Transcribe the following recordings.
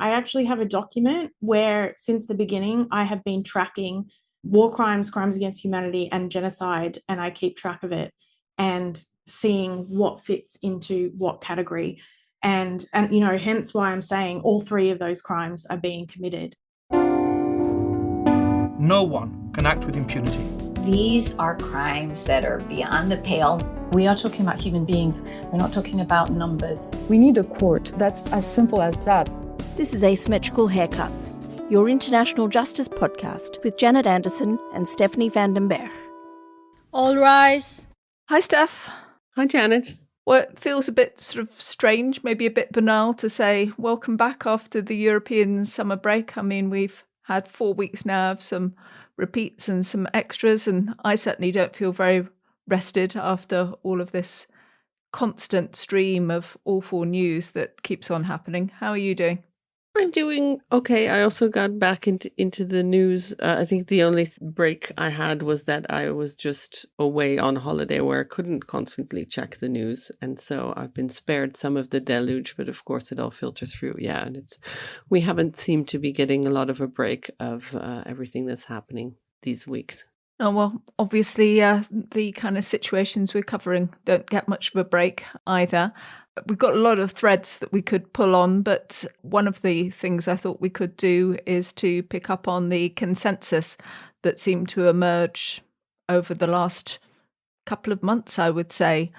I actually have a document where since the beginning, I have been tracking war crimes, crimes against humanity, and genocide, and I keep track of it and seeing what fits into what category. And hence why I'm saying all three of those crimes are being committed. No one can act with impunity. These are crimes that are beyond the pale. We are talking about human beings. We're not talking about numbers. We need a court. That's as simple as that. This is Asymmetrical Haircuts, your international justice podcast with Janet Anderson and Stephanie van den Berg. All rise. Hi, Steph. Hi, Janet. Well, it feels a bit sort of strange, maybe a bit banal to say welcome back after the European summer break. I mean, we've had 4 weeks now of some repeats and some extras, and I certainly don't feel very rested after all of this constant stream of awful news that keeps on happening. How are you doing? I'm doing okay. I also got back into the news. I think the only break I had was that I was just away on holiday where I couldn't constantly check the news. And so I've been spared some of the deluge, but of course it all filters through. Yeah, and we haven't seemed to be getting a lot of a break of everything that's happening these weeks. Oh, well, obviously the kind of situations we're covering don't get much of a break either. We've got a lot of threads that we could pull on, but one of the things I thought we could do is to pick up on the consensus that seemed to emerge over the last couple of months, I would say,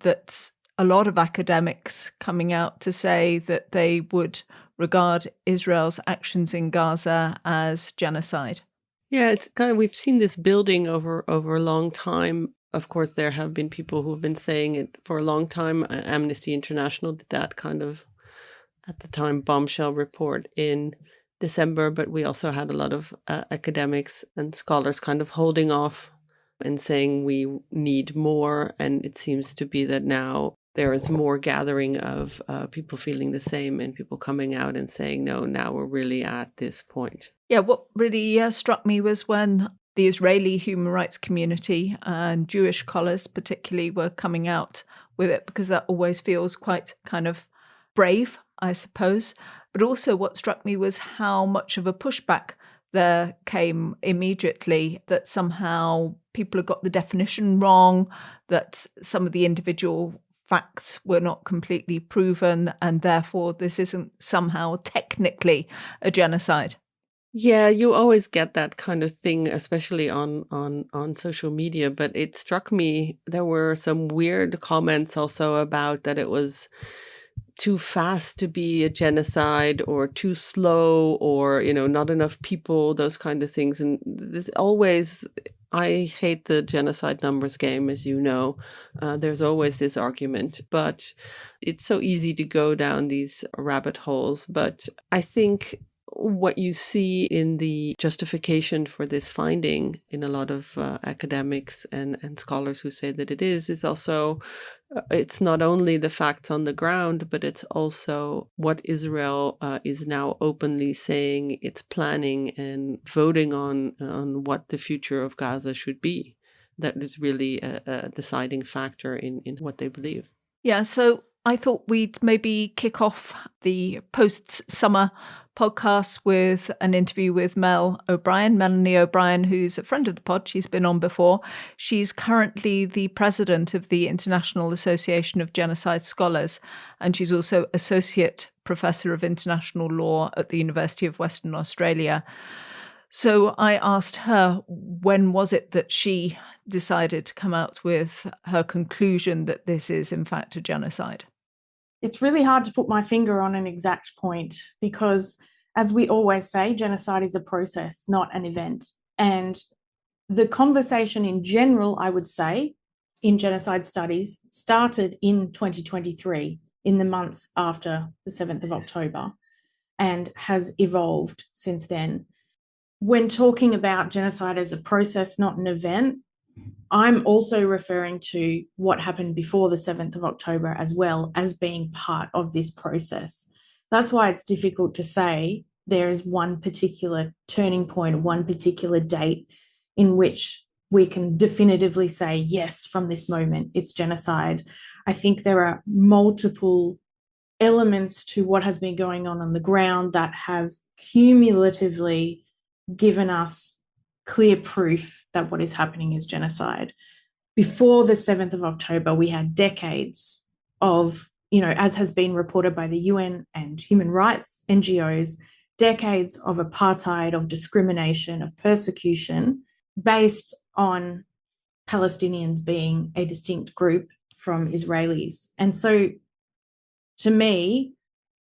that a lot of academics coming out to say that they would regard Israel's actions in Gaza as genocide. Yeah, it's kind of, we've seen this building over a long time. Of course, there have been people who have been saying it for a long time. Amnesty International did that kind of, at the time, bombshell report in December. But we also had a lot of academics and scholars kind of holding off and saying we need more. And it seems to be that now there is more gathering of people feeling the same and people coming out and saying, no, now we're really at this point. Yeah, what really struck me was when the Israeli human rights community and Jewish scholars particularly were coming out with it, because that always feels quite kind of brave, I suppose. But also what struck me was how much of a pushback there came immediately, that somehow people had got the definition wrong, that some of the individual facts were not completely proven, and therefore this isn't somehow technically a genocide. Yeah, you always get that kind of thing, especially on social media. But it struck me, there were some weird comments also about that it was too fast to be a genocide, or too slow, or, not enough people, those kind of things. And this always, I hate the genocide numbers game, as you know. There's always this argument, but it's so easy to go down these rabbit holes. But I think what you see in the justification for this finding in a lot of academics and scholars who say that it is also, it's not only the facts on the ground, but it's also what Israel is now openly saying it's planning and voting on what the future of Gaza should be. That is really a deciding factor in what they believe. Yeah, so I thought we'd maybe kick off the post-summer podcast with an interview with Melanie O'Brien, who's a friend of the pod. She's been on before. She's currently the president of the International Association of Genocide Scholars, and she's also associate professor of international law at the University of Western Australia. So I asked her, when was it that she decided to come out with her conclusion that this is in fact a genocide? It's really hard to put my finger on an exact point because, as we always say, genocide is a process, not an event. And the conversation in general, I would say, in genocide studies started in 2023, in the months after the 7th of October, and has evolved since then. When talking about genocide as a process, not an event, I'm also referring to what happened before the 7th of October as well as being part of this process. That's why it's difficult to say there is one particular turning point, one particular date in which we can definitively say, yes, from this moment, it's genocide. I think there are multiple elements to what has been going on the ground that have cumulatively given us clear proof that what is happening is genocide. Before the 7th of October, we had decades of, as has been reported by the UN and human rights NGOs, decades of apartheid, of discrimination, of persecution based on Palestinians being a distinct group from Israelis. And so, to me,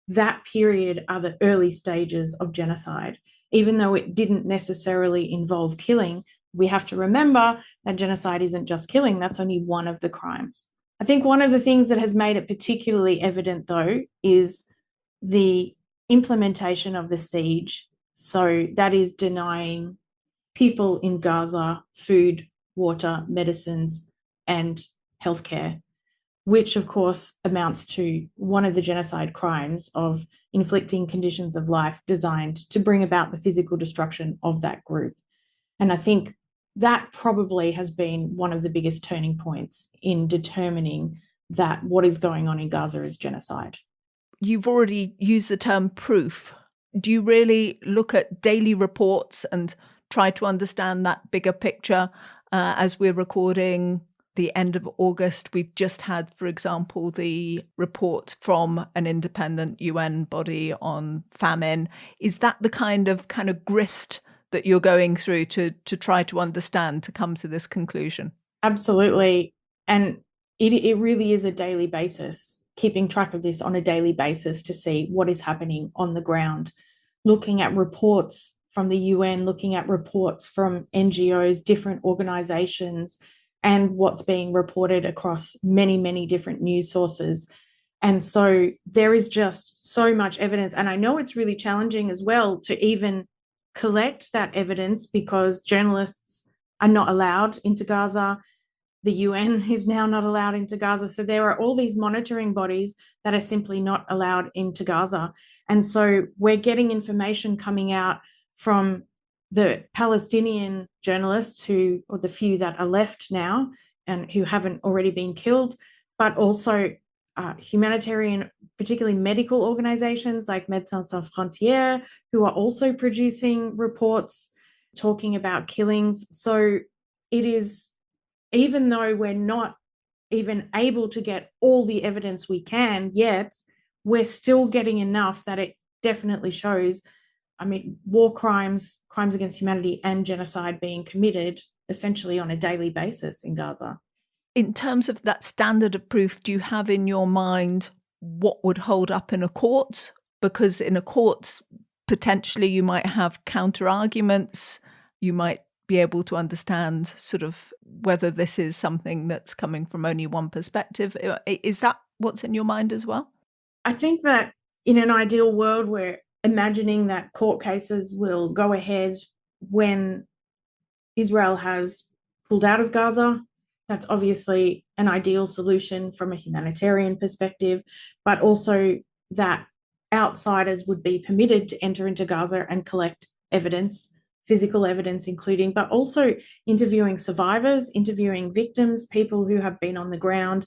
that period are the early stages of genocide. Even though it didn't necessarily involve killing, we have to remember that genocide isn't just killing. That's only one of the crimes. I think one of the things that has made it particularly evident, though, is the implementation of the siege. So that is denying people in Gaza food, water, medicines, and healthcare, which of course amounts to one of the genocide crimes of inflicting conditions of life designed to bring about the physical destruction of that group. And I think that probably has been one of the biggest turning points in determining that what is going on in Gaza is genocide. You've already used the term proof. Do you really look at daily reports and try to understand that bigger picture? As we're recording the end of August, we've just had, for example, the report from an independent UN body on famine. Is that the kind of grist that you're going through to try to understand, to come to this conclusion? Absolutely. And it really is a daily basis, keeping track of this on a daily basis to see what is happening on the ground, looking at reports from the UN, looking at reports from NGOs, different organizations, and what's being reported across many, many different news sources. And so there is just so much evidence. And I know it's really challenging as well to even collect that evidence because journalists are not allowed into Gaza. The UN is now not allowed into Gaza. So there are all these monitoring bodies that are simply not allowed into Gaza. And so we're getting information coming out from the Palestinian journalists or the few that are left now and who haven't already been killed, but also humanitarian, particularly medical organizations like Médecins Sans Frontières, who are also producing reports talking about killings. So it is, even though we're not even able to get all the evidence we can yet, we're still getting enough that it definitely shows, war crimes, crimes against humanity, and genocide being committed essentially on a daily basis in Gaza. In terms of that standard of proof, do you have in your mind what would hold up in a court? Because in a court, potentially you might have counter arguments. You might be able to understand sort of whether this is something that's coming from only one perspective. Is that what's in your mind as well? I think that in an ideal world, we're imagining that court cases will go ahead when Israel has pulled out of Gaza. That's obviously an ideal solution from a humanitarian perspective, but also that outsiders would be permitted to enter into Gaza and collect evidence, physical evidence including, but also interviewing survivors, interviewing victims, people who have been on the ground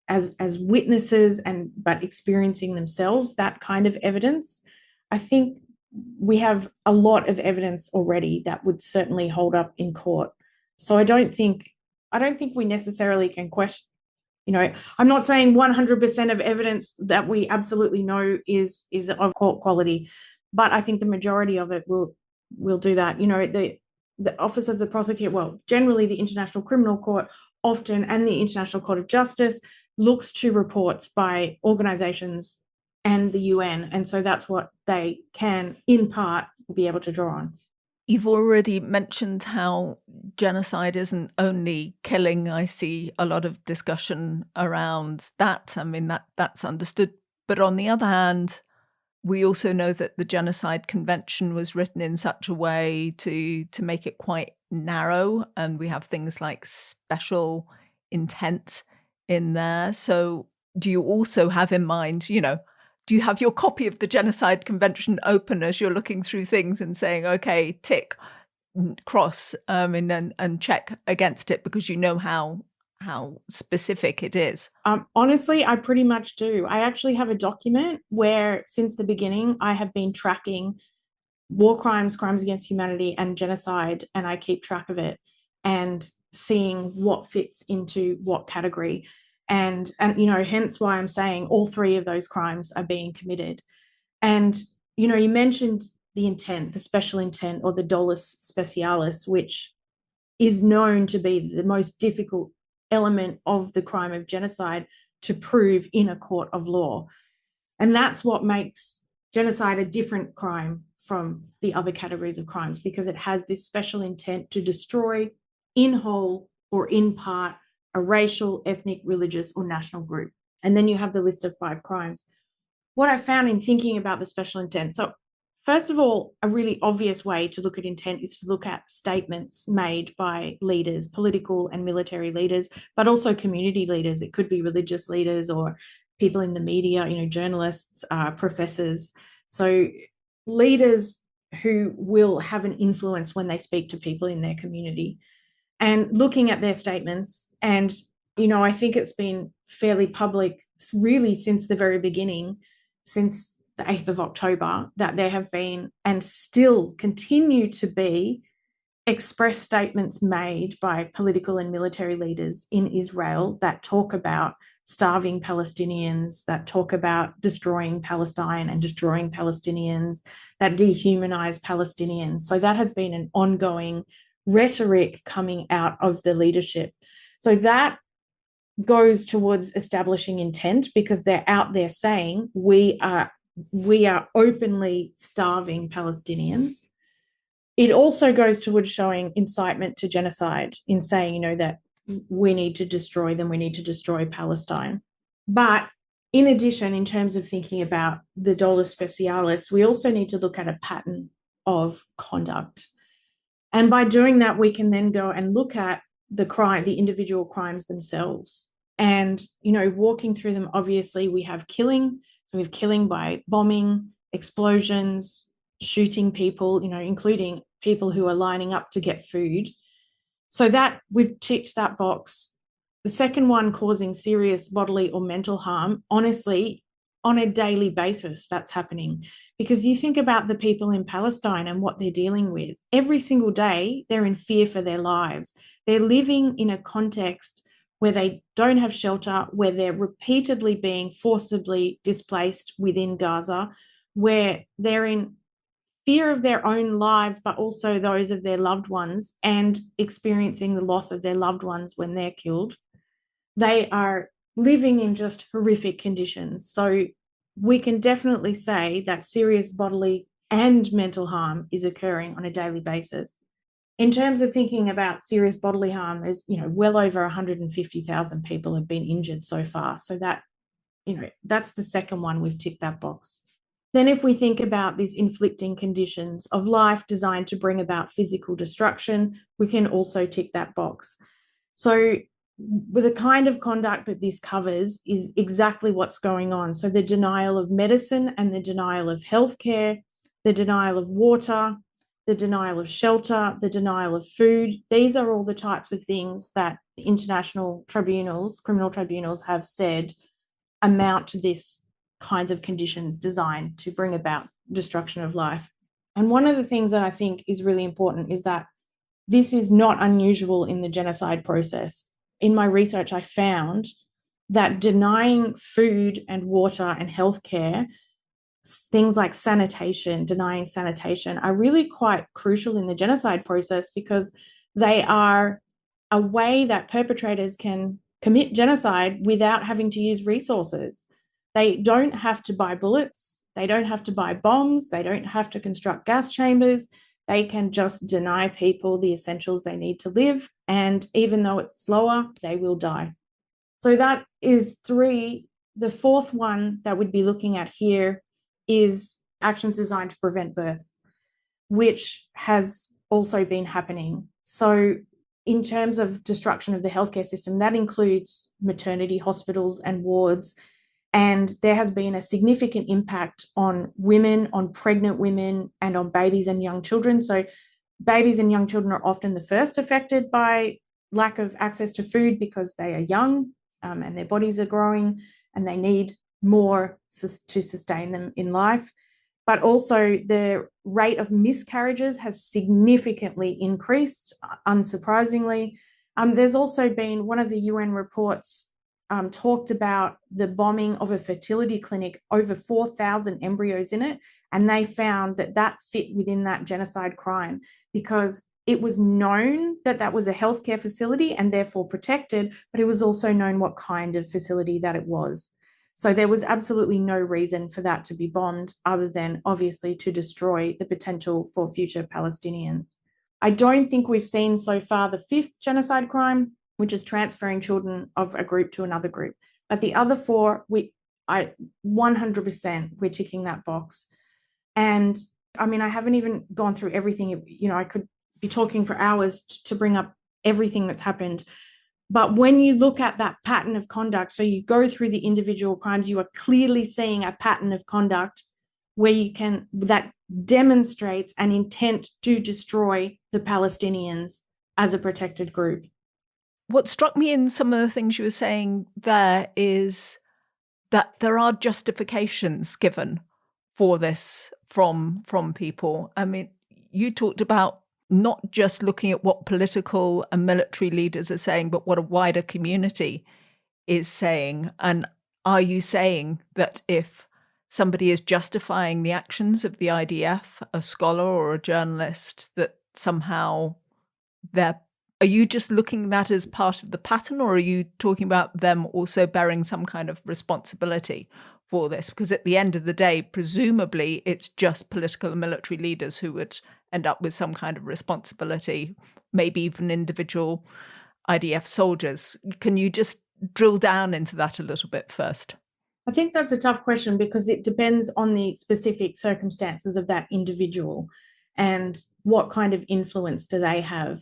as witnesses but experiencing themselves that kind of evidence. I think we have a lot of evidence already that would certainly hold up in court. So I don't think we necessarily can question, I'm not saying 100% of evidence that we absolutely know is of court quality, but I think the majority of it will do that. The Office of the Prosecutor, generally the International Criminal Court often, and the International Court of Justice, looks to reports by organizations and the UN. And so that's what they can, in part, be able to draw on. You've already mentioned how genocide isn't only killing. I see a lot of discussion around that. That's understood. But on the other hand, we also know that the Genocide Convention was written in such a way to make it quite narrow. And we have things like special intent in there. So do you also have in mind, do you have your copy of the Genocide Convention open as you're looking through things and saying, okay, tick, cross, and check against it because you know how how specific it is? Honestly, I pretty much do. I actually have a document where since the beginning, I have been tracking war crimes, crimes against humanity, and genocide, and I keep track of it and seeing what fits into what category. And hence why I'm saying all three of those crimes are being committed. And, you mentioned the intent, the special intent, or the dolus specialis, which is known to be the most difficult element of the crime of genocide to prove in a court of law. And that's what makes genocide a different crime from the other categories of crimes, because it has this special intent to destroy in whole or in part a racial, ethnic, religious, or national group. And then you have the list of 5 crimes. What I found in thinking about the special intent, so first of all, a really obvious way to look at intent is to look at statements made by leaders, political and military leaders, but also community leaders. It could be religious leaders or people in the media, journalists, professors. So leaders who will have an influence when they speak to people in their community. And looking at their statements, and, I think it's been fairly public really since the very beginning, since the 8th of October, that there have been and still continue to be express statements made by political and military leaders in Israel that talk about starving Palestinians, that talk about destroying Palestine and destroying Palestinians, that dehumanize Palestinians. So that has been an ongoing rhetoric coming out of the leadership. So that goes towards establishing intent, because they're out there saying we are openly starving Palestinians. It also goes towards showing incitement to genocide in saying, that we need to destroy them, we need to destroy Palestine. But in addition, in terms of thinking about the dolus specialis, we also need to look at a pattern of conduct. And by doing that, we can then go and look at the individual crimes themselves. And, walking through them, obviously, we have killing. So we have killing by bombing, explosions, shooting people, including people who are lining up to get food. So that we've ticked that box. The second one, causing serious bodily or mental harm, honestly, on a daily basis, that's happening. Because you think about the people in Palestine and what they're dealing with. Every single day, they're in fear for their lives. They're living in a context where they don't have shelter, where they're repeatedly being forcibly displaced within Gaza, where they're in fear of their own lives, but also those of their loved ones, and experiencing the loss of their loved ones when they're killed. They are living in just horrific conditions. So we can definitely say that serious bodily and mental harm is occurring on a daily basis. In terms of thinking about serious bodily harm, there's, well over 150,000 people have been injured so far. So that, that's the second one, we've ticked that box. Then if we think about these inflicting conditions of life designed to bring about physical destruction, we can also tick that box. So with the kind of conduct that this covers is exactly what's going on. So the denial of medicine and the denial of healthcare, the denial of water, the denial of shelter, the denial of food. These are all the types of things that the international tribunals, criminal tribunals, have said amount to this kinds of conditions designed to bring about destruction of life. And one of the things that I think is really important is that this is not unusual in the genocide process. In my research, I found that denying food and water and healthcare, things like sanitation, denying sanitation, are really quite crucial in the genocide process, because they are a way that perpetrators can commit genocide without having to use resources. They don't have to buy bullets, they don't have to buy bombs, they don't have to construct gas chambers. They can just deny people the essentials they need to live, and even though it's slower, they will die. So that is 3. The fourth one that we'd be looking at here is actions designed to prevent births, which has also been happening. So in terms of destruction of the healthcare system, that includes maternity hospitals and wards. And there has been a significant impact on women, on pregnant women, and on babies and young children. So babies and young children are often the first affected by lack of access to food because they are young and their bodies are growing and they need more to sustain them in life. But also the rate of miscarriages has significantly increased, unsurprisingly. There's also been one of the UN reports talked about the bombing of a fertility clinic, over 4,000 embryos in it, and they found that fit within that genocide crime because it was known that was a healthcare facility and therefore protected, but it was also known what kind of facility that it was. So there was absolutely no reason for that to be bombed other than obviously to destroy the potential for future Palestinians. I don't think we've seen so far the fifth genocide crime, which is transferring children of a group to another group. But the other four, 100% we're ticking that box. And I mean, I haven't even gone through everything. I could be talking for hours to bring up everything that's happened. But when you look at that pattern of conduct, so you go through the individual crimes, you are clearly seeing a pattern of conduct where that demonstrates an intent to destroy the Palestinians as a protected group. What struck me in some of the things you were saying there is that there are justifications given for this from people. I mean, you talked about not just looking at what political and military leaders are saying, but what a wider community is saying. And are you saying that if somebody is justifying the actions of the IDF, a scholar or a journalist, that somehow are you just looking at that as part of the pattern, or are you talking about them also bearing some kind of responsibility for this? Because at the end of the day, presumably it's just political and military leaders who would end up with some kind of responsibility, maybe even individual IDF soldiers. Can you just drill down into that a little bit first? I think that's a tough question because it depends on the specific circumstances of that individual and what kind of influence do they have.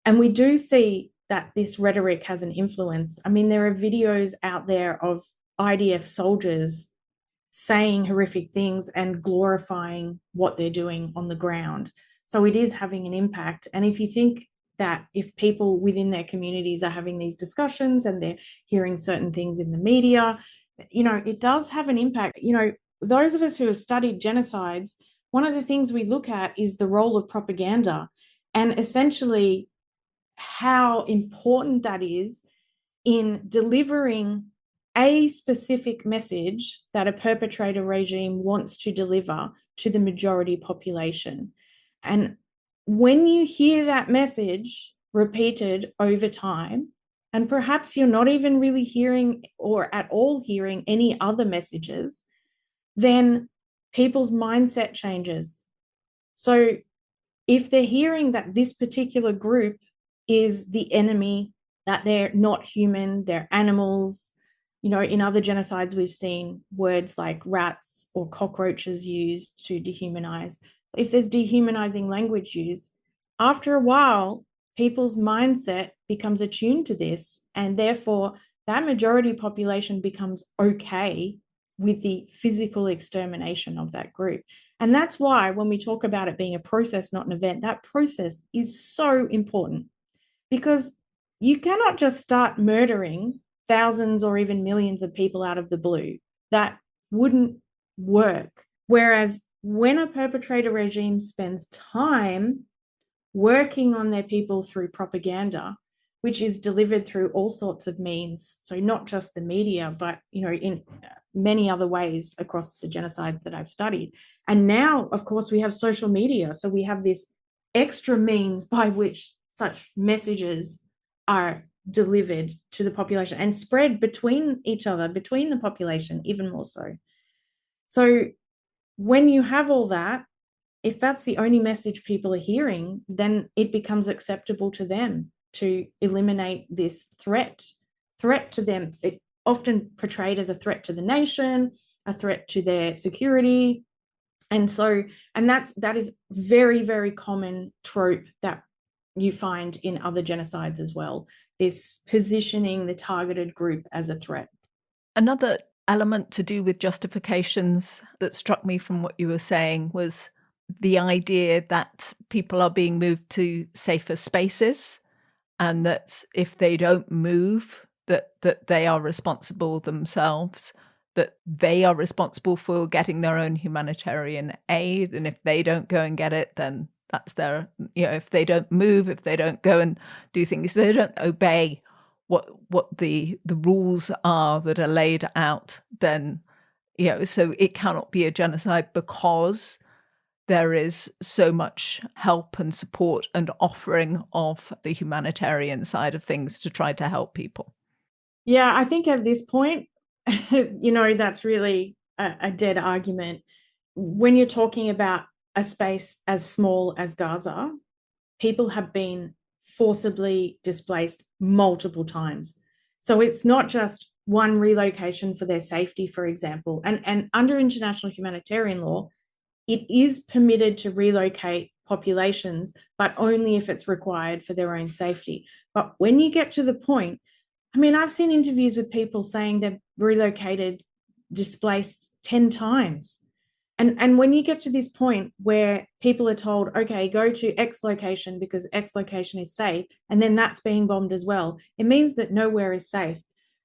And we do see that this rhetoric has an influence. I mean, there are videos out there of IDF soldiers saying horrific things and glorifying what they're doing on the ground. So it is having an impact. And if you think that if people within their communities are having these discussions and they're hearing certain things in the media, it does have an impact. Those of us who have studied genocides, one of the things we look at is the role of propaganda and essentially how important that is in delivering a specific message that a perpetrator regime wants to deliver to the majority population. And when you hear that message repeated over time, and perhaps you're not even really hearing or at all hearing any other messages, then people's mindset changes. So if they're hearing that this particular group is the enemy, that they're not human, they're animals, in other genocides, we've seen words like rats or cockroaches used to dehumanize. If there's dehumanizing language used, after a while, people's mindset becomes attuned to this, and therefore that majority population becomes okay with the physical extermination of that group. And that's why when we talk about it being a process, not an event, that process is so important, because you cannot just start murdering thousands or even millions of people out of the blue. That wouldn't work. Whereas when a perpetrator regime spends time working on their people through propaganda, which is delivered through all sorts of means, so not just the media, but in many other ways across the genocides that I've studied. And now, of course, we have social media, so we have this extra means by which such messages are delivered to the population and spread between each other, between the population, even more so. So when you have all that, if that's the only message people are hearing, then it becomes acceptable to them to eliminate this threat to them. It often portrayed as a threat to the nation, a threat to their security. And that is very, very common trope that you find in other genocides as well, this positioning the targeted group as a threat. Another element to do with justifications that struck me from what you were saying was the idea that people are being moved to safer spaces and that if they don't move, that they are responsible themselves, that they are responsible for getting their own humanitarian aid. And if they don't go and get it, then that's their, if they don't move, if they don't go and do things, they don't obey what the rules are that are laid out, then, so it cannot be a genocide because there is so much help and support and offering of the humanitarian side of things to try to help people. Yeah, I think at this point, that's really a dead argument. When you're talking about a space as small as Gaza, people have been forcibly displaced multiple times. So it's not just one relocation for their safety, for example. And under international humanitarian law, it is permitted to relocate populations, but only if it's required for their own safety. But when you get to the point, I've seen interviews with people saying they've relocated, displaced 10 times. And when you get to this point where people are told, okay, go to X location because X location is safe, and then that's being bombed as well, it means that nowhere is safe.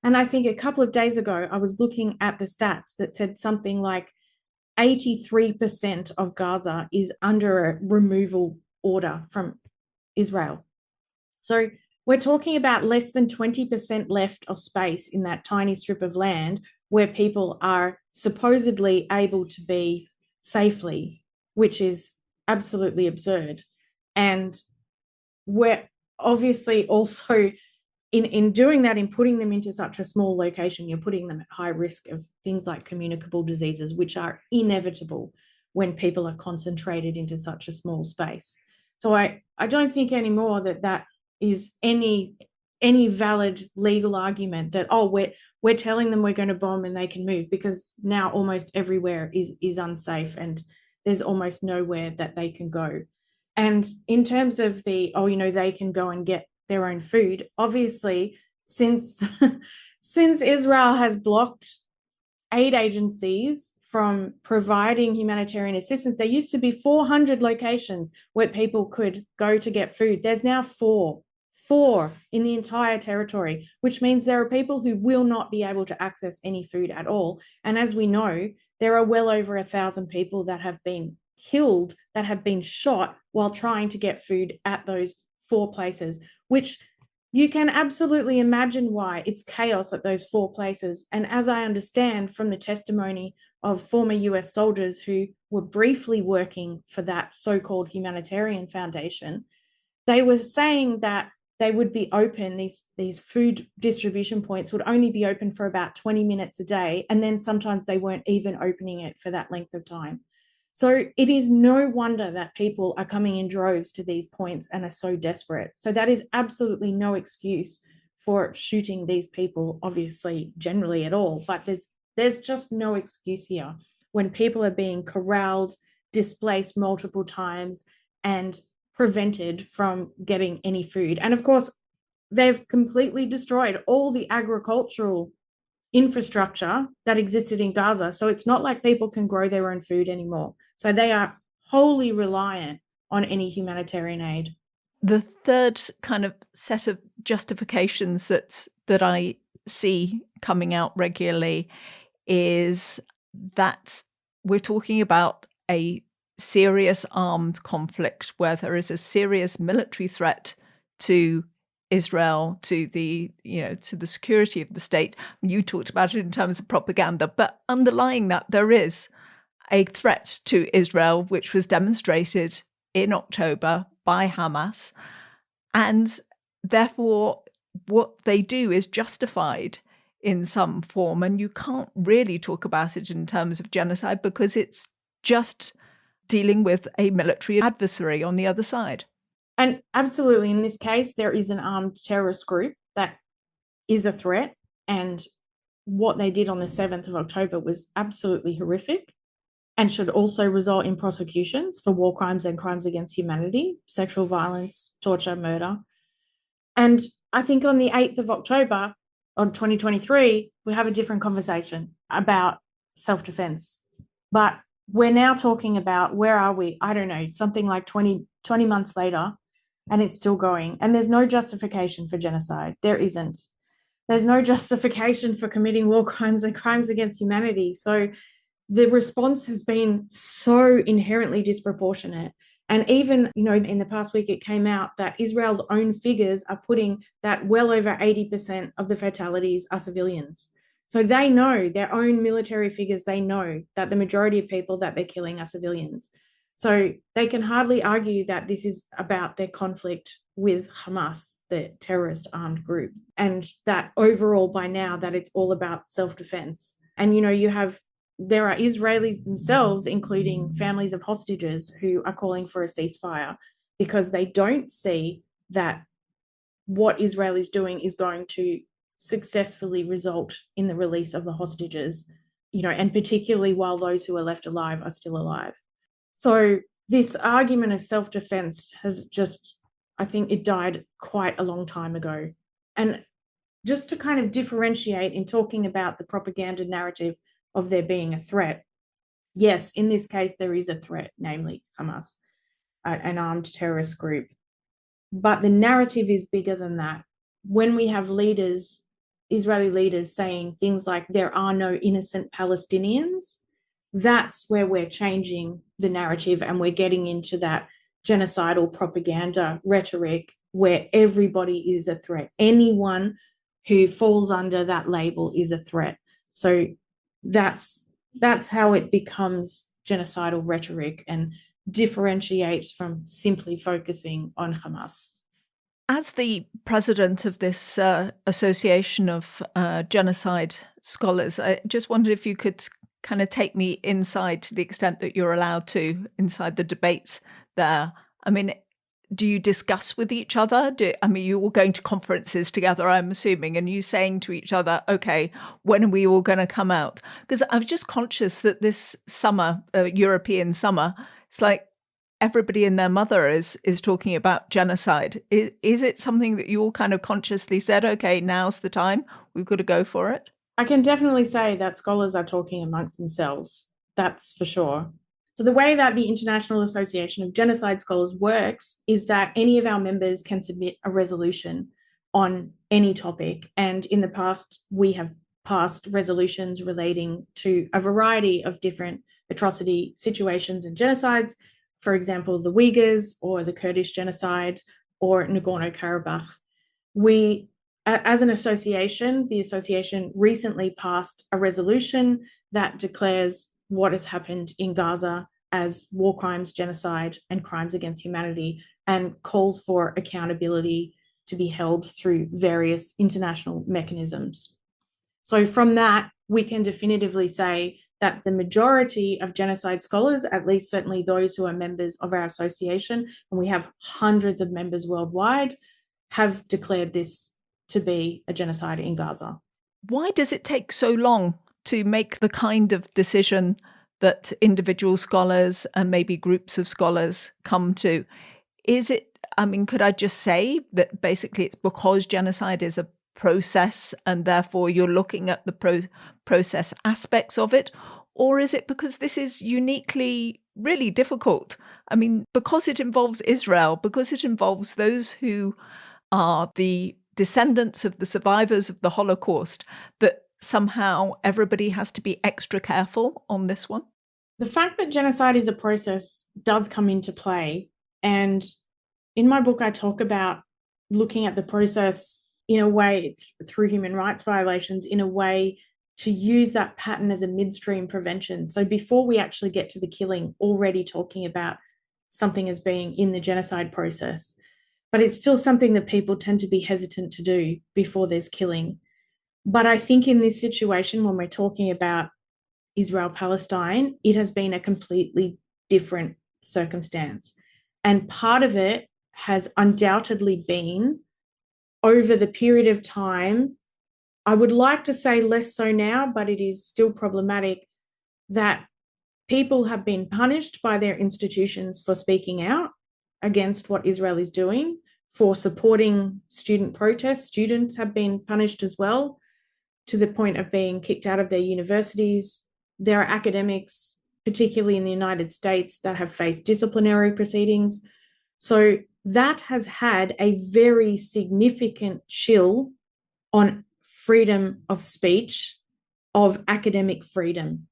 And I think a couple of days ago, I was looking at the stats that said something like 83% of Gaza is under a removal order from Israel. So we're talking about less than 20% left of space in that tiny strip of land where people are supposedly able to be safely, which is absolutely absurd. And we're obviously also, in doing that, in putting them into such a small location, you're putting them at high risk of things like communicable diseases, which are inevitable when people are concentrated into such a small space. So I don't think anymore that is any valid legal argument that, we're telling them we're going to bomb and they can move, because now almost everywhere is unsafe and there's almost nowhere that they can go. And in terms of they can go and get their own food, obviously, since Israel has blocked aid agencies from providing humanitarian assistance, there used to be 400 locations where people could go to get food. There's now four in the entire territory, which means there are people who will not be able to access any food at all. And as we know, there are well over 1,000 people that have been killed, that have been shot while trying to get food at those 4 places, which you can absolutely imagine why it's chaos at those 4 places. And as I understand from the testimony of former US soldiers who were briefly working for that so-called humanitarian foundation, they were saying that they would be open, these food distribution points would only be open for about 20 minutes a day, and then sometimes they weren't even opening it for that length of time. So it is no wonder that people are coming in droves to these points and are so desperate. So that is absolutely no excuse for shooting these people, obviously, generally at all. But there's just no excuse here when people are being corralled, displaced multiple times, and prevented from getting any food. And of course, they've completely destroyed all the agricultural infrastructure that existed in Gaza. So it's not like people can grow their own food anymore. So they are wholly reliant on any humanitarian aid. The third kind of set of justifications that I see coming out regularly is that we're talking about a serious armed conflict where there is a serious military threat to Israel, to the security of the state. You talked about it in terms of propaganda, but underlying that, there is a threat to Israel, which was demonstrated in October by Hamas. And therefore, what they do is justified in some form. And you can't really talk about it in terms of genocide because it's just dealing with a military adversary on the other side. And absolutely, in this case, there is an armed terrorist group that is a threat. And what they did on the 7th of October was absolutely horrific and should also result in prosecutions for war crimes and crimes against humanity, sexual violence, torture, murder. And I think on the 8th of October of 2023, we have a different conversation about self-defense. But we're now talking about, where are we? I don't know, something like 20 months later, and it's still going. And there's no justification for genocide. There isn't. There's no justification for committing war crimes and crimes against humanity. So the response has been so inherently disproportionate. And even, in the past week, it came out that Israel's own figures are putting that well over 80% of the fatalities are civilians. So they know, their own military figures, they know that the majority of people that they're killing are civilians. So they can hardly argue that this is about their conflict with Hamas, the terrorist armed group, and that overall by now that it's all about self-defense. And, there are Israelis themselves, including families of hostages, who are calling for a ceasefire because they don't see that what Israel is doing is going to successfully result in the release of the hostages, and particularly while those who are left alive are still alive. So this argument of self-defense has just, I think it died quite a long time ago. And just to kind of differentiate in talking about the propaganda narrative of there being a threat, yes, in this case, there is a threat, namely Hamas, an armed terrorist group. But the narrative is bigger than that. When we have leaders, Israeli leaders, saying things like there are no innocent Palestinians, that's where we're changing the narrative and we're getting into that genocidal propaganda rhetoric where everybody is a threat. Anyone who falls under that label is a threat. So that's how it becomes genocidal rhetoric and differentiates from simply focusing on Hamas. As the president of this association of genocide scholars, I just wondered if you could kind of take me inside, to the extent that you're allowed to, inside the debates there. I mean, do you discuss with each other? You're all going to conferences together, I'm assuming, and you saying to each other, okay, when are we all going to come out? Because I was just conscious that this summer, European summer, it's like everybody and their mother is talking about genocide. Is it something that you all kind of consciously said, okay, now's the time, we've got to go for it? I can definitely say that scholars are talking amongst themselves. That's for sure. So the way that the International Association of Genocide Scholars works is that any of our members can submit a resolution on any topic. And in the past, we have passed resolutions relating to a variety of different atrocity situations and genocides. For example, the Uyghurs or the Kurdish genocide or Nagorno-Karabakh. We, as an association, the association recently passed a resolution that declares what has happened in Gaza as war crimes, genocide, and crimes against humanity, and calls for accountability to be held through various international mechanisms. So from that, we can definitively say that the majority of genocide scholars, at least certainly those who are members of our association, and we have hundreds of members worldwide, have declared this to be a genocide in Gaza. Why does it take so long to make the kind of decision that individual scholars and maybe groups of scholars come to? Is it, could I just say that basically it's because genocide is a process and therefore you're looking at the process aspects of it? Or is it because this is uniquely really difficult? Because it involves Israel, because it involves those who are the descendants of the survivors of the Holocaust, that somehow everybody has to be extra careful on this one? The fact that genocide is a process does come into play. And in my book, I talk about looking at the process in a way through human rights violations, in a way to use that pattern as a midstream prevention. So before we actually get to the killing, already talking about something as being in the genocide process. But it's still something that people tend to be hesitant to do before there's killing. But I think in this situation, when we're talking about Israel-Palestine, it has been a completely different circumstance. And part of it has undoubtedly been over the period of time, I would like to say less so now, but it is still problematic, that people have been punished by their institutions for speaking out against what Israel is doing, for supporting student protests. Students have been punished as well, to the point of being kicked out of their universities. There are academics, particularly in the United States, that have faced disciplinary proceedings. So that has had a very significant chill on freedom of speech, of academic freedom,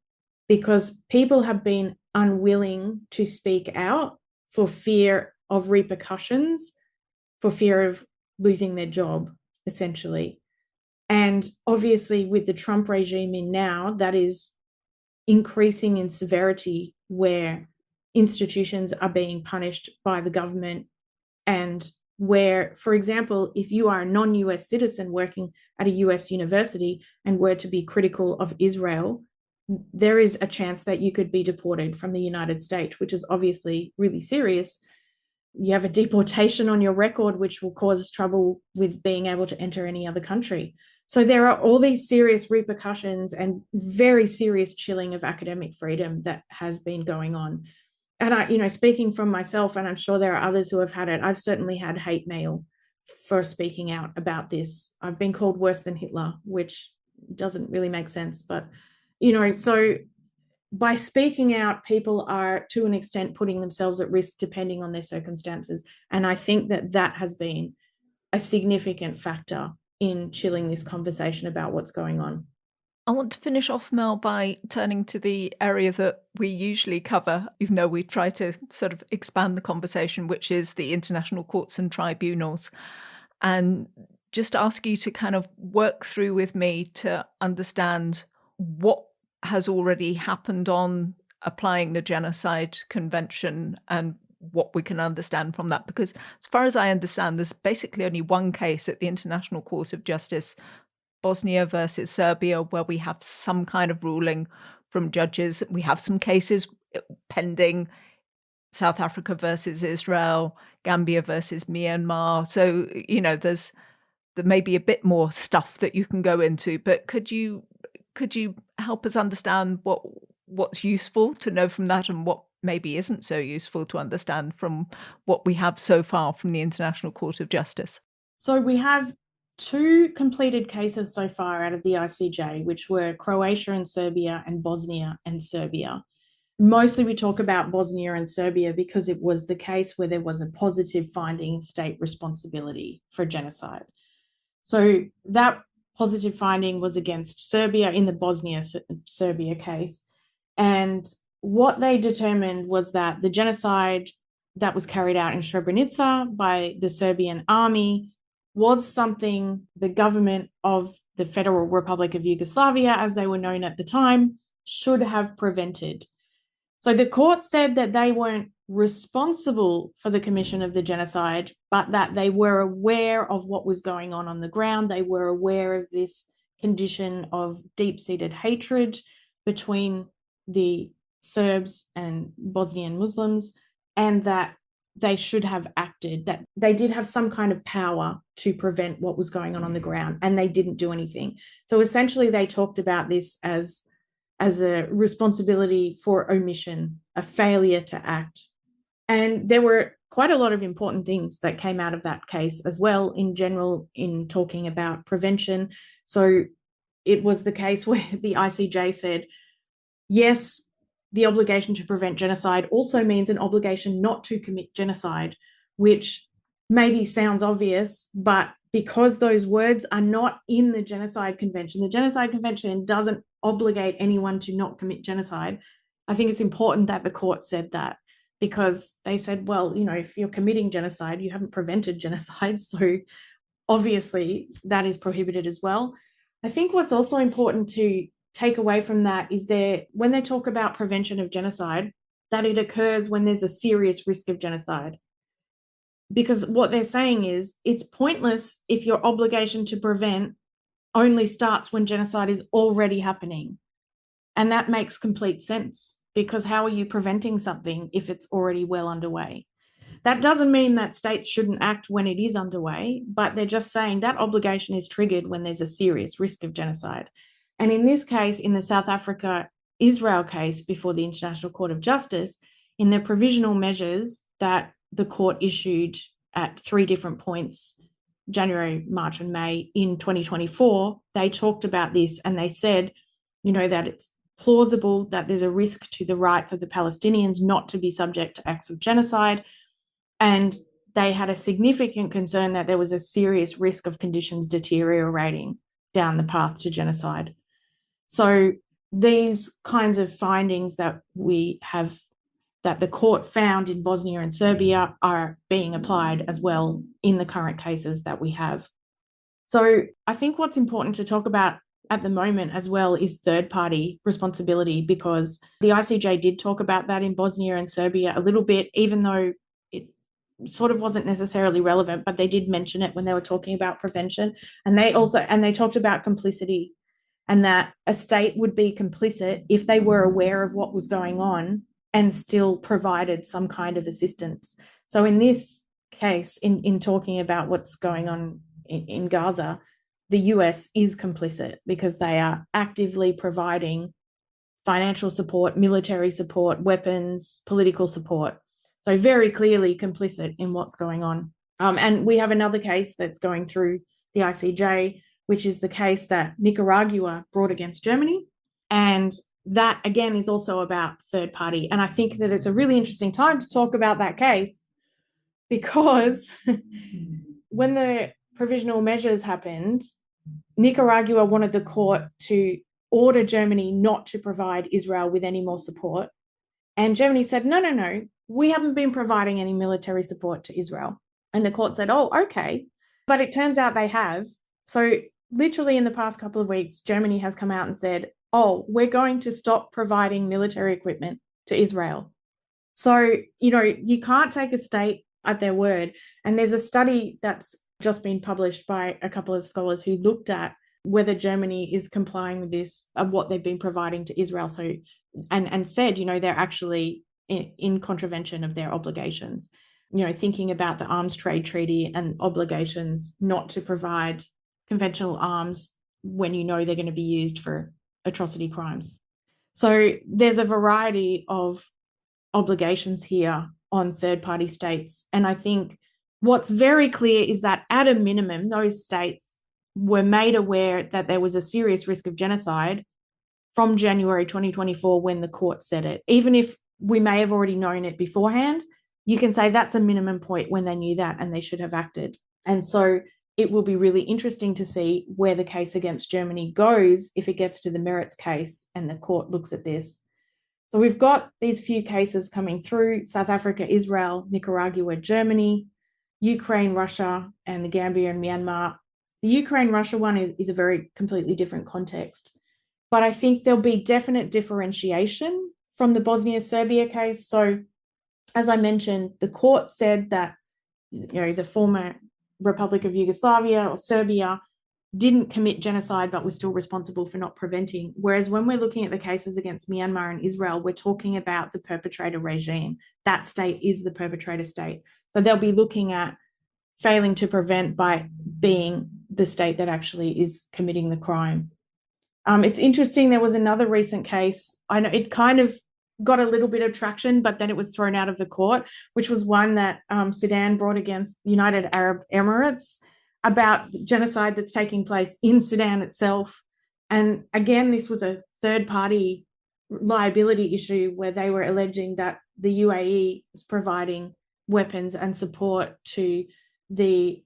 because people have been unwilling to speak out for fear of repercussions, for fear of losing their job, essentially. And obviously, with the Trump regime in now, that is increasing in severity, where institutions are being punished by the government, and where, for example, if you are a non-US citizen working at a US university and were to be critical of Israel, there is a chance that you could be deported from the United States, which is obviously really serious. You have a deportation on your record, which will cause trouble with being able to enter any other country. So there are all these serious repercussions and very serious chilling of academic freedom that has been going on. And I, speaking from myself, and I'm sure there are others who have had it, I've certainly had hate mail for speaking out about this. I've been called worse than Hitler, which doesn't really make sense. But, so by speaking out, people are to an extent putting themselves at risk depending on their circumstances. And I think that has been a significant factor in chilling this conversation about what's going on. I want to finish off, Mel, by turning to the area that we usually cover, even though we try to sort of expand the conversation, which is the international courts and tribunals. And just ask you to kind of work through with me to understand what has already happened on applying the Genocide Convention and what we can understand from that. Because as far as I understand, there's basically only one case at the International Court of Justice, Bosnia versus Serbia, where we have some kind of ruling from judges. We have some cases pending, South Africa versus Israel, Gambia versus Myanmar. So, there may be a bit more stuff that you can go into, but could you help us understand what's useful to know from that and what maybe isn't so useful to understand from what we have so far from the International Court of Justice? So we have 2 completed cases so far out of the ICJ, which were Croatia and Serbia and Bosnia and Serbia. Mostly we talk about Bosnia and Serbia because it was the case where there was a positive finding of state responsibility for genocide. So that positive finding was against Serbia in the Bosnia-Serbia case. And what they determined was that the genocide that was carried out in Srebrenica by the Serbian army was something the government of the Federal Republic of Yugoslavia, as they were known at the time, should have prevented. So the court said that they weren't responsible for the commission of the genocide, but that they were aware of what was going on the ground. They were aware of this condition of deep-seated hatred between the Serbs and Bosnian Muslims, and that they should have acted, that they did have some kind of power to prevent what was going on the ground, and they didn't do anything. So essentially they talked about this as a responsibility for omission, a failure to act. And there were quite a lot of important things that came out of that case as well, in general, in talking about prevention. So it was the case where the ICJ said, yes, the obligation to prevent genocide also means an obligation not to commit genocide, which maybe sounds obvious, but because those words are not in the Genocide Convention doesn't obligate anyone to not commit genocide. I think it's important that the court said that, because they said, well, if you're committing genocide, you haven't prevented genocide. So obviously that is prohibited as well. I think what's also important to take away from that is when they talk about prevention of genocide, that it occurs when there's a serious risk of genocide. Because what they're saying is it's pointless if your obligation to prevent only starts when genocide is already happening. And that makes complete sense, because how are you preventing something if it's already well underway? That doesn't mean that states shouldn't act when it is underway, but they're just saying that obligation is triggered when there's a serious risk of genocide. And in this case, in the South Africa-Israel case before the International Court of Justice, in the provisional measures that the court issued at 3 different points, January, March, and May in 2024, they talked about this, and they said, that it's plausible that there's a risk to the rights of the Palestinians not to be subject to acts of genocide. And they had a significant concern that there was a serious risk of conditions deteriorating down the path to genocide. So these kinds of findings that we have, that the court found in Bosnia and Serbia, are being applied as well in the current cases that we have. So I think what's important to talk about at the moment as well is third-party responsibility, because the ICJ did talk about that in Bosnia and Serbia a little bit, even though it sort of wasn't necessarily relevant, but they did mention it when they were talking about prevention. And they talked about complicity, and that a state would be complicit if they were aware of what was going on and still provided some kind of assistance. So in this case, in talking about what's going on in Gaza, the US is complicit because they are actively providing financial support, military support, weapons, political support. So very clearly complicit in what's going on. And we have another case that's going through the ICJ, which is the case that Nicaragua brought against Germany. And that, again, is also about third party. And I think that it's a really interesting time to talk about that case, because when the provisional measures happened, Nicaragua wanted the court to order Germany not to provide Israel with any more support. And Germany said, no, we haven't been providing any military support to Israel. And the court said, oh, okay. But it turns out they have. So literally in the past couple of weeks, Germany has come out and said, oh, we're going to stop providing military equipment to Israel. So, you can't take a state at their word. And there's a study that's just been published by a couple of scholars who looked at whether Germany is complying with this, what they've been providing to Israel. So, and said, they're actually in contravention of their obligations. Thinking about the Arms Trade Treaty and obligations not to provide conventional arms when they're going to be used for atrocity crimes. So there's a variety of obligations here on third-party states. And I think what's very clear is that at a minimum, those states were made aware that there was a serious risk of genocide from January 2024 when the court said it. Even if we may have already known it beforehand, you can say that's a minimum point when they knew that and they should have acted. And so it will be really interesting to see where the case against Germany goes if it gets to the merits case and the court looks at this. So we've got these few cases coming through: South Africa, Israel, Nicaragua, Germany, Ukraine, Russia, and the Gambia and Myanmar. The Ukraine-Russia one is a very completely different context. But I think there'll be definite differentiation from the Bosnia-Serbia case. So as I mentioned, the court said that the former Republic of Yugoslavia or Serbia didn't commit genocide but was still responsible for not preventing. Whereas when we're looking at the cases against Myanmar and Israel, we're talking about the perpetrator regime. That state is the perpetrator state. So they'll be looking at failing to prevent by being the state that actually is committing the crime. It's interesting, there was another recent case. I know it kind of got a little bit of traction, but then it was thrown out of the court, which was one that Sudan brought against the United Arab Emirates about genocide that's taking place in Sudan itself. And again, this was a third-party liability issue where they were alleging that the UAE is providing weapons and support to the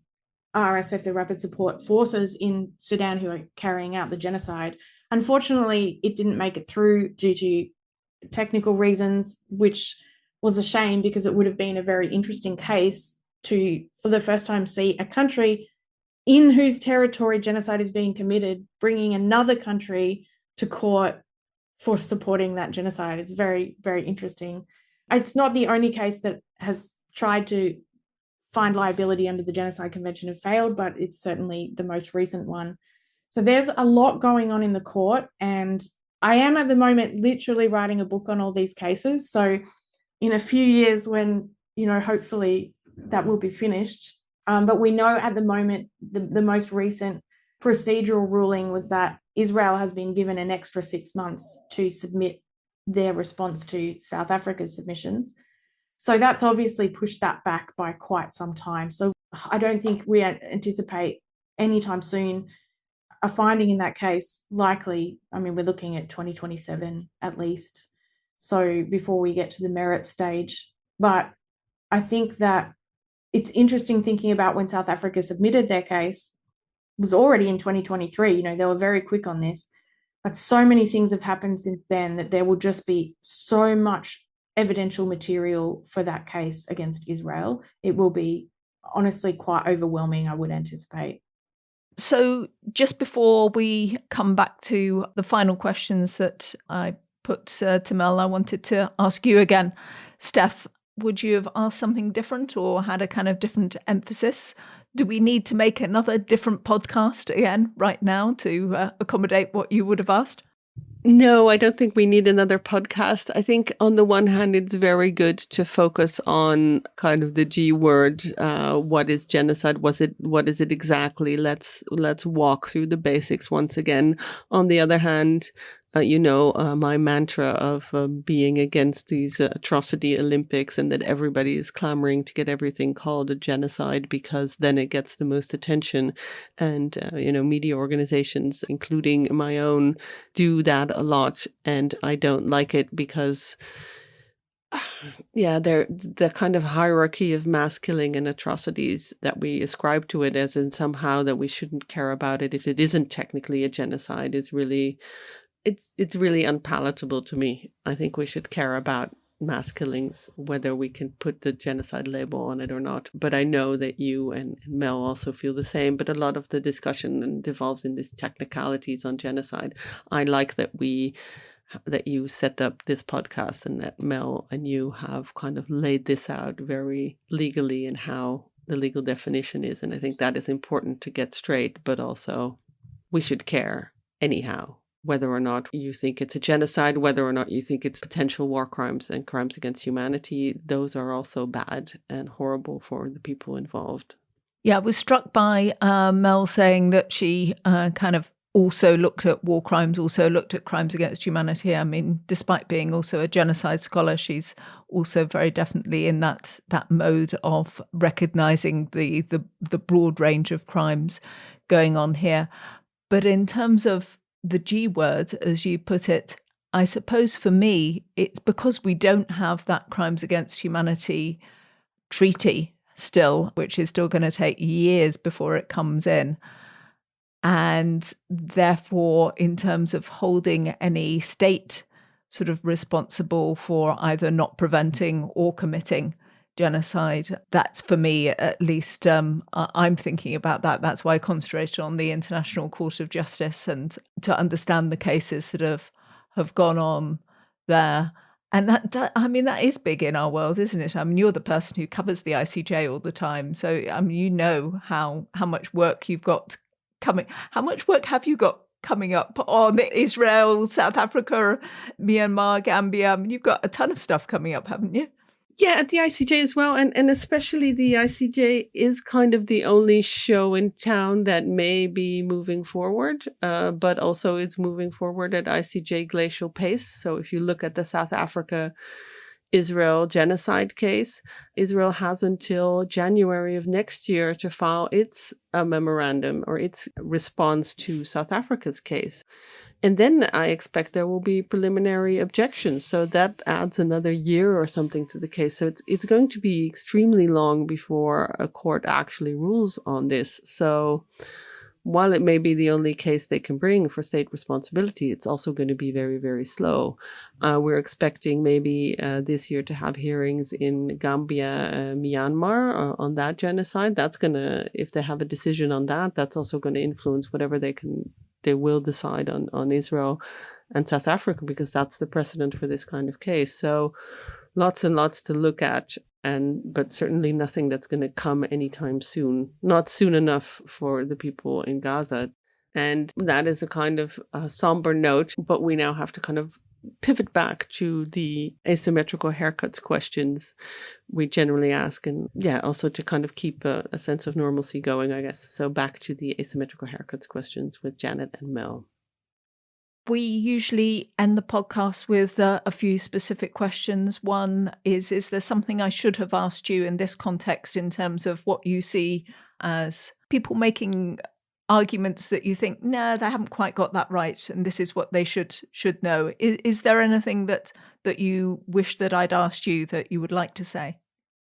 RSF, the Rapid Support Forces in Sudan, who are carrying out the genocide. Unfortunately, it didn't make it through due to technical reasons, which was a shame because it would have been a very interesting case to, for the first time, see a country in whose territory genocide is being committed, bringing another country to court for supporting that genocide. It's very, very interesting. It's not the only case that has tried to find liability under the Genocide Convention and failed, but it's certainly the most recent one. So there's a lot going on in the court, and I am at the moment literally writing a book on all these cases. So in a few years when, hopefully that will be finished. But we know at the moment the most recent procedural ruling was that Israel has been given an extra 6 months to submit their response to South Africa's submissions. So that's obviously pushed that back by quite some time. So I don't think we anticipate anytime soon a finding in that case. Likely, we're looking at 2027 at least. So before we get to the merit stage. But I think that it's interesting thinking about when South Africa submitted their case, it was already in 2023. You know, they were very quick on this, but so many things have happened since then that there will just be so much evidential material for that case against Israel. It will be honestly quite overwhelming, I would anticipate. So just before we come back to the final questions that I put to Mel, I wanted to ask you again, Steph, would you have asked something different or had a kind of different emphasis? Do we need to make another different podcast again right now to accommodate what you would have asked? No, I don't think we need another podcast. I think on the one hand, it's very good to focus on kind of the G word. What is genocide? What is it exactly? Let's walk through the basics once again. On the other hand, my mantra of being against these atrocity Olympics and that everybody is clamoring to get everything called a genocide because then it gets the most attention. And, media organizations, including my own, do that a lot. And I don't like it because they're the kind of hierarchy of mass killing and atrocities that we ascribe to it as in somehow that we shouldn't care about it if it isn't technically a genocide is really... It's really unpalatable to me. I think we should care about mass killings, whether we can put the genocide label on it or not. But I know that you and Mel also feel the same. But a lot of the discussion devolves in these technicalities on genocide. I like that you set up this podcast and that Mel and you have kind of laid this out very legally and how the legal definition is. And I think that is important to get straight, but also we should care anyhow. Whether or not you think it's a genocide, whether or not you think it's potential war crimes and crimes against humanity, those are also bad and horrible for the people involved. Yeah, I was struck by Mel saying that she kind of also looked at war crimes, also looked at crimes against humanity. I mean, despite being also a genocide scholar, she's also very definitely in that mode of recognizing the broad range of crimes going on here. But in terms of the G word, as you put it, I suppose for me, it's because we don't have that crimes against humanity treaty still, which is still going to take years before it comes in. And therefore, in terms of holding any state sort of responsible for either not preventing or committing genocide, that's for me at least, I'm thinking about that. That's why I concentrated on the International Court of Justice and to understand the cases that have gone on there. And that is big in our world, isn't it? I mean, you're the person who covers the ICJ all the time. So, I mean, you know how much work you've got coming. How much work have you got coming up on Israel, South Africa, Myanmar, Gambia? I mean, you've got a ton of stuff coming up, haven't you? Yeah, at the ICJ as well. And especially the ICJ is kind of the only show in town that may be moving forward, but also it's moving forward at ICJ glacial pace. So if you look at the South Africa Israel genocide case, Israel has until January of next year to file its memorandum or its response to South Africa's case. And then I expect there will be preliminary objections. So that adds another year or something to the case. So it's going to be extremely long before a court actually rules on this. So while it may be the only case they can bring for state responsibility, it's also going to be very, very slow. We're expecting maybe this year to have hearings in Gambia, Myanmar on that genocide. That's going to, if they have a decision on that, that's also going to influence whatever they will decide on Israel and South Africa, because that's the precedent for this kind of case. So lots and lots to look at, but certainly nothing that's going to come anytime soon, not soon enough for the people in Gaza. And that is a kind of somber note, but we now have to kind of pivot back to the asymmetrical haircuts questions we generally ask, and also to kind of keep a sense of normalcy going, I guess. So back to the asymmetrical haircuts questions with Janet and Mel. We usually end the podcast with a few specific questions. One is there something I should have asked you in this context in terms of what you see as people making arguments that you think, no, they haven't quite got that right, and this is what they should know? Is there anything that you wish that I'd asked you that you would like to say?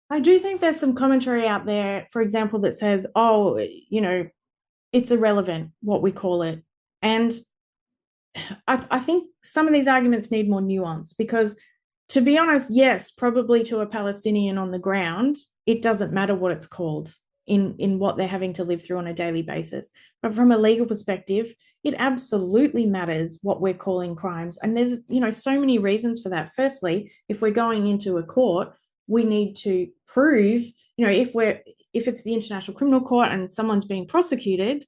I do think there's some commentary out there, for example, that says, oh, it's irrelevant what we call it. And I think some of these arguments need more nuance because, to be honest, yes, probably to a Palestinian on the ground, it doesn't matter what it's called in what they're having to live through on a daily basis. But from a legal perspective, it absolutely matters what we're calling crimes. And there's, so many reasons for that. Firstly, if we're going into a court, we need to prove, if it's the International Criminal Court and someone's being prosecuted,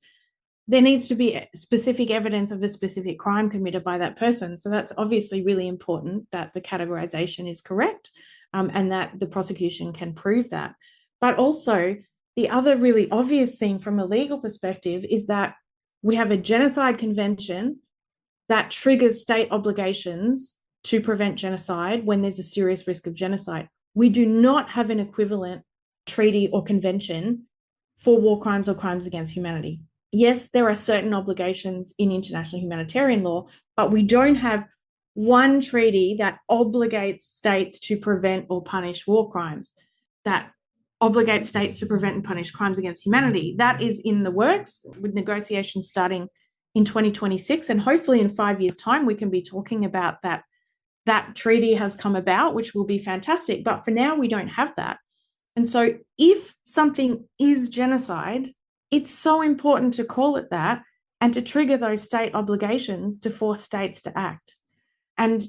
there needs to be specific evidence of a specific crime committed by that person. So that's obviously really important that the categorization is correct, and that the prosecution can prove that. But also, the other really obvious thing from a legal perspective is that we have a genocide convention that triggers state obligations to prevent genocide when there's a serious risk of genocide. We do not have an equivalent treaty or convention for war crimes or crimes against humanity. Yes, there are certain obligations in international humanitarian law, but we don't have one treaty that obligates states to prevent or punish war crimes, that obligates states to prevent and punish crimes against humanity. That is in the works, with negotiations starting in 2026. And hopefully in 5 years' time, we can be talking about that. That treaty has come about, which will be fantastic. But for now, we don't have that. And so if something is genocide, it's so important to call it that and to trigger those state obligations to force states to act. And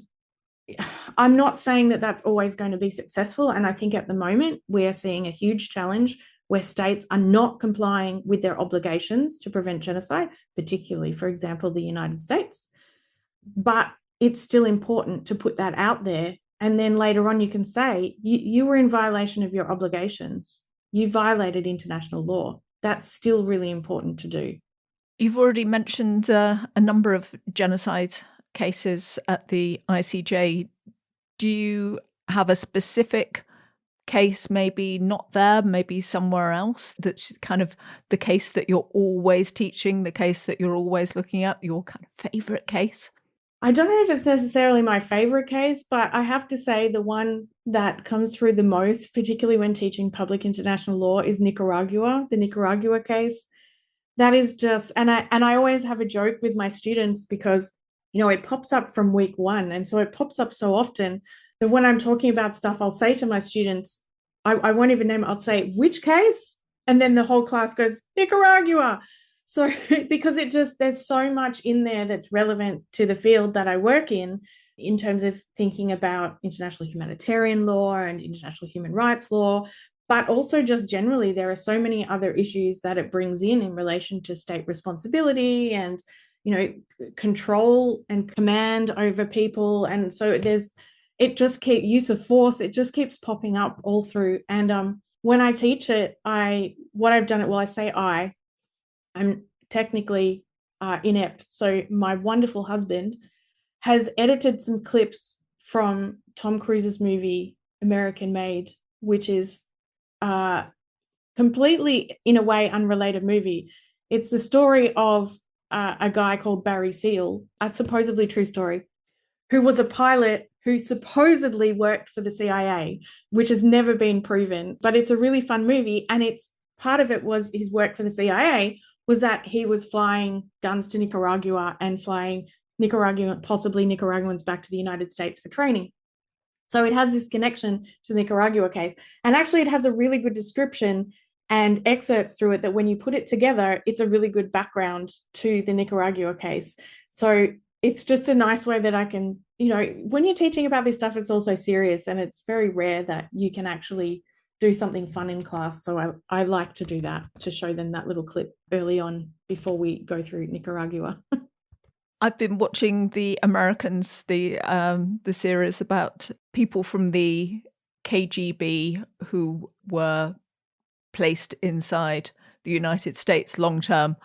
I'm not saying that that's always going to be successful. And I think at the moment we're seeing a huge challenge where states are not complying with their obligations to prevent genocide, particularly, for example, the United States. But it's still important to put that out there. And then later on, you can say, you were in violation of your obligations. You violated international law. That's still really important to do. You've already mentioned a number of genocide cases at the ICJ. Do you have a specific case, maybe not there, maybe somewhere else, that's kind of the case that you're always teaching, the case that you're always looking at, your kind of favorite case? I don't know if it's necessarily my favorite case, but I have to say the one that comes through the most, particularly when teaching public international law, is Nicaragua, the Nicaragua case. That is just, and I always have a joke with my students because, it pops up from week one. And so it pops up so often that when I'm talking about stuff, I'll say to my students, I won't even name it, I'll say, which case? And then the whole class goes, Nicaragua. So because there's so much in there that's relevant to the field that I work in terms of thinking about international humanitarian law and international human rights law, but also just generally, there are so many other issues that it brings in relation to state responsibility and, control and command over people. And so use of force, it just keeps popping up all through. And when I teach it, I'm technically inept. So my wonderful husband has edited some clips from Tom Cruise's movie, American Made, which is completely, in a way, unrelated movie. It's the story of a guy called Barry Seal, a supposedly true story, who was a pilot who supposedly worked for the CIA, which has never been proven. But it's a really fun movie. And part of it was his work for the CIA was that he was flying guns to Nicaragua and flying possibly Nicaraguans back to the United States for training. So it has this connection to the Nicaragua case. And actually, it has a really good description and excerpts through it that when you put it together, it's a really good background to the Nicaragua case. So it's just a nice way that I can, when you're teaching about this stuff, it's also serious. And it's very rare that you can actually do something fun in class. So I like to do that, to show them that little clip early on before we go through Nicaragua. I've been watching The Americans, the series about people from the KGB who were placed inside the United States long term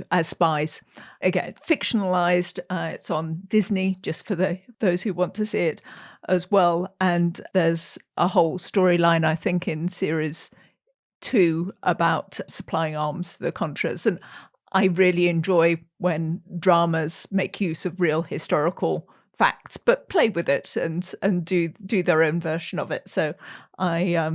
as spies. Again, fictionalized. It's on Disney, just for those who want to see it as well. And there's a whole storyline, I think, in series 2 about supplying arms to the Contras. And I really enjoy when dramas make use of real historical facts, but play with it and do their own version of it. So I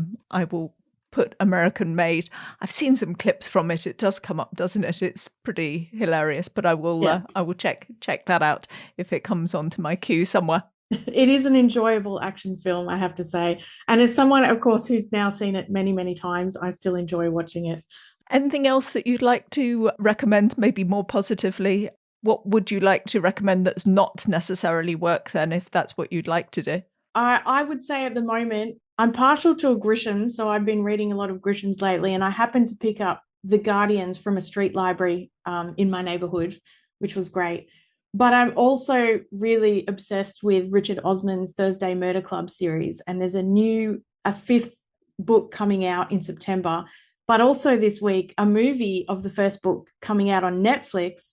will put American Made. I've seen some clips from it. It does come up, doesn't it? It's pretty hilarious, but I will check that out if it comes onto my queue somewhere. It is an enjoyable action film, I have to say. And as someone, of course, who's now seen it many, many times, I still enjoy watching it. Anything else that you'd like to recommend, maybe more positively? What would you like to recommend that's not necessarily work then, if that's what you'd like to do? I would say at the moment, I'm partial to a Grisham, so I've been reading a lot of Grishams lately, and I happened to pick up The Guardians from a street library in my neighborhood, which was great. But I'm also really obsessed with Richard Osman's Thursday Murder Club series, and there's a fifth book coming out in September, but also this week, a movie of the first book coming out on Netflix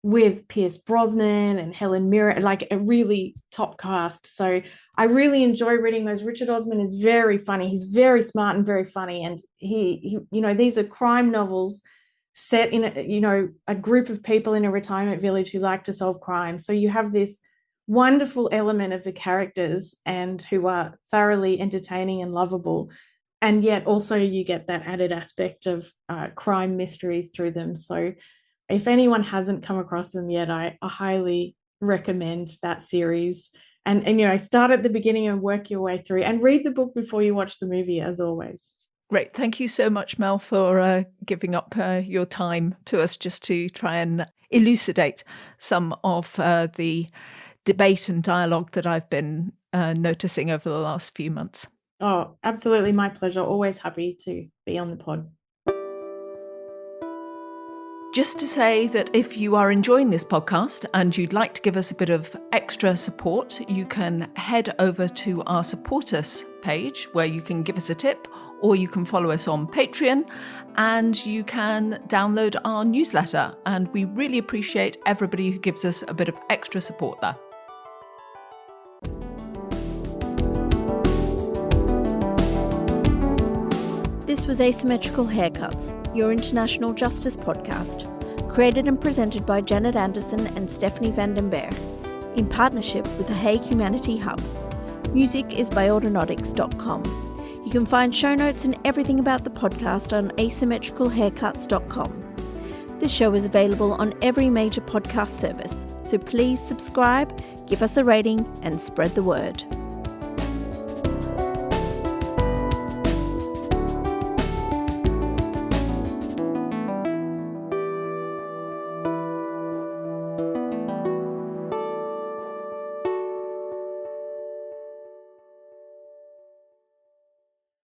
with Pierce Brosnan and Helen Mirren, like a really top cast. So I really enjoy reading those. Richard Osman is very funny. He's very smart and very funny. And he these are crime novels set in a group of people in a retirement village who like to solve crime. So you have this wonderful element of the characters and who are thoroughly entertaining and lovable. And yet also you get that added aspect of crime mysteries through them. So if anyone hasn't come across them yet, I highly recommend that series. And start at the beginning and work your way through, and read the book before you watch the movie, as always. Great. Thank you so much, Mel, for giving up your time to us just to try and elucidate some of the debate and dialogue that I've been noticing over the last few months. Oh, absolutely. My pleasure. Always happy to be on the pod. Just to say that if you are enjoying this podcast and you'd like to give us a bit of extra support, you can head over to our Support Us page where you can give us a tip, or you can follow us on Patreon and you can download our newsletter. And we really appreciate everybody who gives us a bit of extra support there. This was Asymmetrical Haircuts, your international justice podcast, created and presented by Janet Anderson and Stephanie van den Berg, in partnership with the Hague Humanity Hub. Music is by autonautics.com. You can find show notes and everything about the podcast on asymmetricalhaircuts.com. This show is available on every major podcast service, so please subscribe, give us a rating, and spread the word.